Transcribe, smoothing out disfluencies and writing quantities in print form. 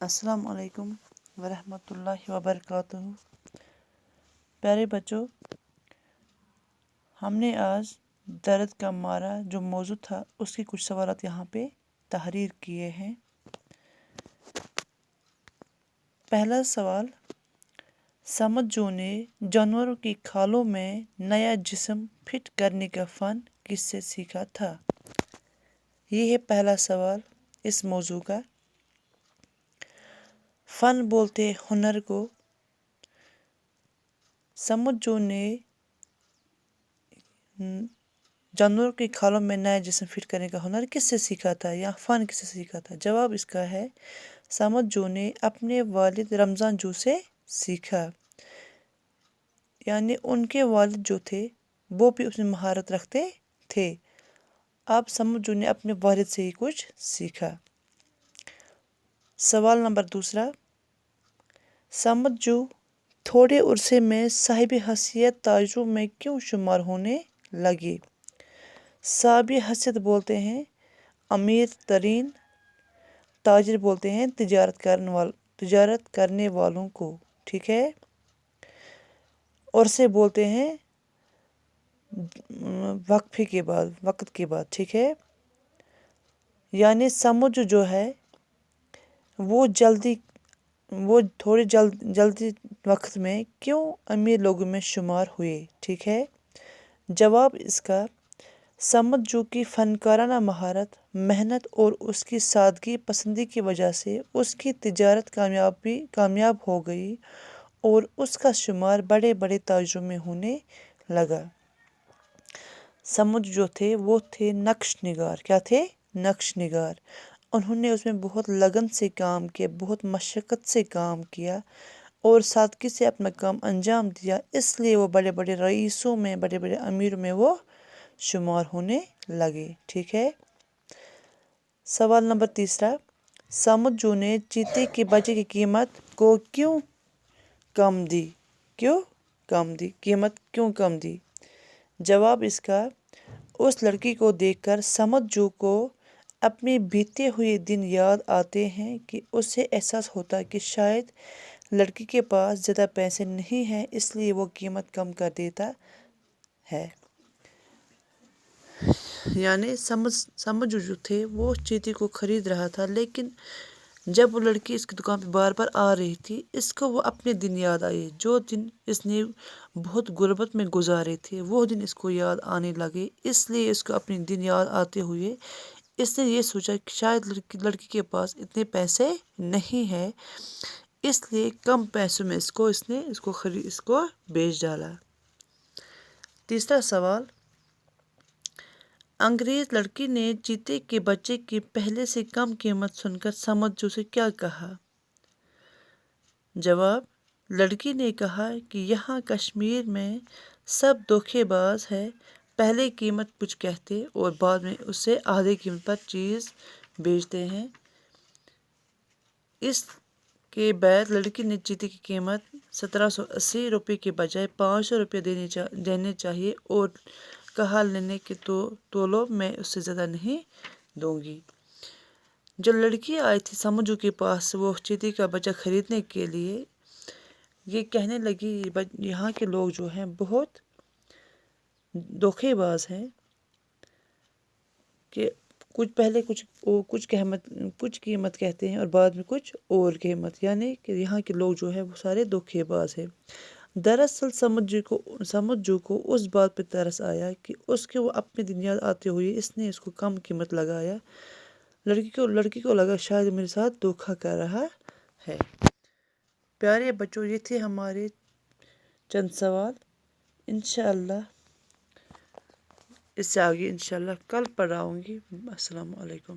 السلام علیکم ورحمۃ اللہ وبرکاتہ۔ پیارے بچوں، ہم نے آج درد کا مارا جو موضوع تھا اس کے کچھ سوالات یہاں پہ تحریر کیے ہیں۔ پہلا سوال، سمجھو نے جانوروں کی کھالوں میں نیا جسم فٹ کرنے کا فن کس سے سیکھا تھا؟ یہ ہے پہلا سوال اس موضوع کا۔ فن بولتے ہنر کو۔ سمجھو نے جانوروں کی کھالوں میں نیا جسم فٹ کرنے کا ہنر کس سے سیکھا تھا یا فن کس سے سیکھا تھا؟ جواب اس کا ہے سمجھو نے اپنے والد رمضان جو سے سیکھا، یعنی ان کے والد جو تھے وہ بھی اس میں مہارت رکھتے تھے۔ اب سمجھو نے اپنے والد سے ہی کچھ سیکھا۔ سوال نمبر دوسرا، سمجھو تھوڑے عرصے میں صاحب حیثیت تاجروں میں کیوں شمار ہونے لگے؟ صاحب حیثیت بولتے ہیں امیر ترین، تاجر بولتے ہیں تجارت کرنے والوں کو، ٹھیک ہے؟ عرصے بولتے ہیں وقت کے بعد، ٹھیک ہے؟ یعنی سمجھ جو ہے وہ جلدی وقت میں کیوں امیر لوگوں میں شمار ہوئے، ٹھیک ہے؟ جواب اس کا سمجھو کی فنکارانہ مہارت، محنت اور اس کی سادگی پسندی کی وجہ سے اس کی تجارت کامیاب ہو گئی اور اس کا شمار بڑے بڑے تاجروں میں ہونے لگا۔ سمجھ جو تھے وہ تھے نقش نگار۔ کیا تھے؟ نقش نگار۔ انہوں نے اس میں بہت لگن سے کام کیا، بہت مشقت سے کام کیا اور سادگی سے اپنا کام انجام دیا، اس لیے وہ بڑے بڑے رئیسوں میں، بڑے بڑے امیروں میں وہ شمار ہونے لگے، ٹھیک ہے؟ سوال نمبر تیسرا، سمجھو نے چیتے کے بچے کی قیمت کو کیوں کم دی؟ قیمت کیوں کم دی؟ جواب اس کا اس لڑکی کو دیکھ کر سمجھو کو اپنے بیتے ہوئے دن یاد آتے ہیں کہ اسے احساس ہوتا کہ شاید لڑکی کے پاس زیادہ پیسے نہیں ہیں، اس لیے وہ قیمت کم کر دیتا ہے۔ یعنی سمجھو جو تھے وہ چیتے کو خرید رہا تھا، لیکن جب وہ لڑکی اس کی دکان پہ بار بار آ رہی تھی، اس کو وہ اپنے دن یاد آئے جو دن اس نے بہت غربت میں گزارے تھے، وہ دن اس کو یاد آنے لگے، اس لیے اس کو اپنے دن یاد آتے ہوئے اس نے یہ سوچا کہ شاید لڑکی کے پاس اتنے پیسے نہیں ہیں، اس لیے کم پیسوں میں اس کو بیچ ڈالا۔ تیسرا سوال، انگریز لڑکی نے چیتے کے بچے کی پہلے سے کم قیمت سن کر سمجھو سے کیا کہا؟ جواب، لڑکی نے کہا کہ یہاں کشمیر میں سب دھوکے باز ہے، پہلے قیمت کچھ کہتے اور بعد میں اس سے آدھے قیمت پر چیز بیچتے ہیں۔ اس کے بعد لڑکی نے چیتے کی قیمت 1780 روپے کے بجائے 500 روپے دینے چاہیے اور کہا لینے کے تو لو، میں اس سے زیادہ نہیں دوں گی۔ جو لڑکی آئی تھی سمجھو کے پاس وہ چیتے کا بچہ خریدنے کے لیے، یہ کہنے لگی یہاں کے لوگ جو ہیں بہت دھوکے باز ہیں کہ کچھ قیمت کہتے ہیں اور بعد میں کچھ اور قیمت، یعنی کہ یہاں کے لوگ جو ہیں وہ سارے دھوکے باز ہیں۔ دراصل سمجھو کو اس بات پہ ترس آیا کہ اس کے وہ اپنے دن یاد آتے ہوئے اس نے اس کو کم قیمت لگایا۔ لڑکی کو لگا شاید میرے ساتھ دھوکا کر رہا ہے۔ پیارے بچوں، یہ تھے ہمارے چند سوال۔ انشاءاللہ اس سے آگے انشاءاللہ کل پڑھاؤں گی۔ السلام علیکم۔